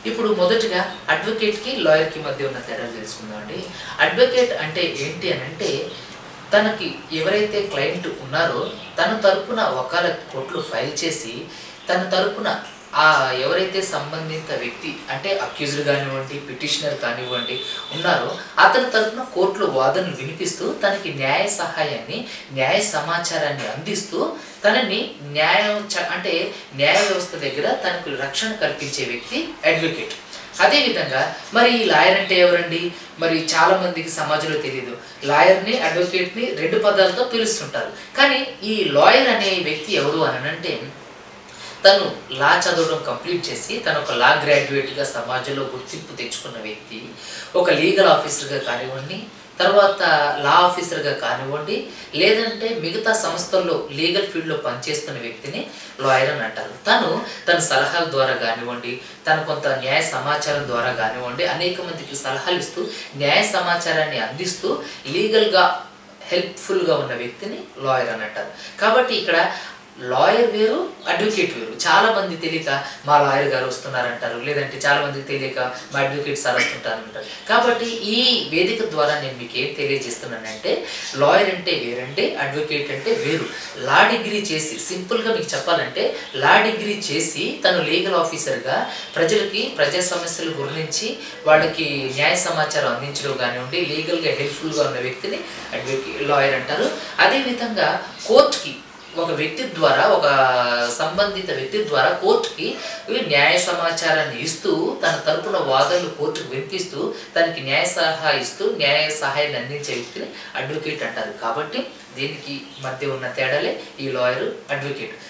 ఇప్పుడు మొదటిగా అడ్వకేట్‌కి, లాయర్‌కి మధ్య ఉన్న తేడాలు తెలుసుకుందామండి. అడ్వకేట్ అంటే ఏంటి అనంటే, తనకి ఎవరైతే క్లయింట్ ఉన్నారో, తన తరపున వకాలత్ కోర్ట్‌లో ఫైల్ చేసి, తన తరపున ఎవరైతే సంబంధిత వ్యక్తి అంటే అక్యూజ్డ్ గానివ్వండి, పిటిషనర్ కానివ్వండి ఉన్నారో, అతని తరపున కోర్ట్‌లో వాదనలు వినిపిస్తూ, తనకి న్యాయ సహాయాన్ని, న్యాయ సమాచారాన్ని అందిస్తూ, తనని అంటే న్యాయ వ్యవస్థ దగ్గర తనకు రక్షణ కల్పించే వ్యక్తి అడ్వకేట్. అదేవిధంగా మరి ఈ లాయర్ అంటే ఎవరండి? మరి చాలా మందికి సమాజంలో తెలీదు. లాయర్‌ని, అడ్వకేట్‌ని 2 పదాలతో పిలుస్తుంటారు. కానీ ఈ లాయర్ అనే వ్యక్తి ఎవరు అనంటే, తను లా చదవడం కంప్లీట్ చేసి, తను ఒక లా గ్రాడ్యుయేట్‌గా సమాజంలో గుర్తింపు తెచ్చుకున్న వ్యక్తి, ఒక లీగల్ ఆఫీసర్‌గా కానివ్వండి, తర్వాత లా ఆఫీసర్‌గా కానివ్వండి, లేదంటే మిగతా సంస్థల్లో లీగల్ ఫీల్డ్‌లో పనిచేస్తున్న వ్యక్తిని లాయర్ అని అంటారు. తన సలహాల ద్వారా గానివ్వండి, తన కొంత న్యాయ సమాచారం ద్వారా గానివ్వండి, అనేక మందికి సలహాలు ఇస్తూ, న్యాయ సమాచారాన్ని అందిస్తూ, లీగల్‌గా హెల్ప్‌ఫుల్‌గా ఉన్న వ్యక్తిని లాయర్ అని అంటారు. కాబట్టి ఇక్కడ లాయర్ వేరు, అడ్వకేట్ వేరు. చాలా మంది తెలియక మా లాయర్ గారు వస్తున్నారంటారు. లేదంటే చాలా మందికి తెలియక మా అడ్వకేట్ సార్ వస్తుంటారంటారు. కాబట్టి ఈ వేదిక ద్వారా నేను మీకు ఏం తెలియజేస్తున్నానంటే, లాయర్ అంటే వేరండి, అడ్వకేట్ అంటే వేరు. లా డిగ్రీ చేసి, సింపుల్‌గా మీకు చెప్పాలంటే, లా డిగ్రీ చేసి తను లీగల్ ఆఫీసర్‌గా ప్రజలకి ప్రజా సమస్యల గురించి వాళ్ళకి న్యాయ సమాచారం అందించడం గానివ్వండి, లీగల్‌గా హెల్ప్‌ఫుల్‌గా ఉన్న వ్యక్తిని లాయర్ అంటారు. అదేవిధంగా కోర్ట్‌కి ఒక వ్యక్తి ద్వారా, ఒక సంబంధిత వ్యక్తి ద్వారా కోర్ట్‌కి న్యాయ సమాచారాన్ని ఇస్తూ, తన తరపున వాదనలు కోర్ట్‌కి వినిపిస్తూ, తనకి న్యాయ సహాయాన్ని అందించే వ్యక్తిని అడ్వకేట్ అంటారు. కాబట్టి దీనికి మధ్య ఉన్న తేడాలే ఈ లాయరు, అడ్వకేట్.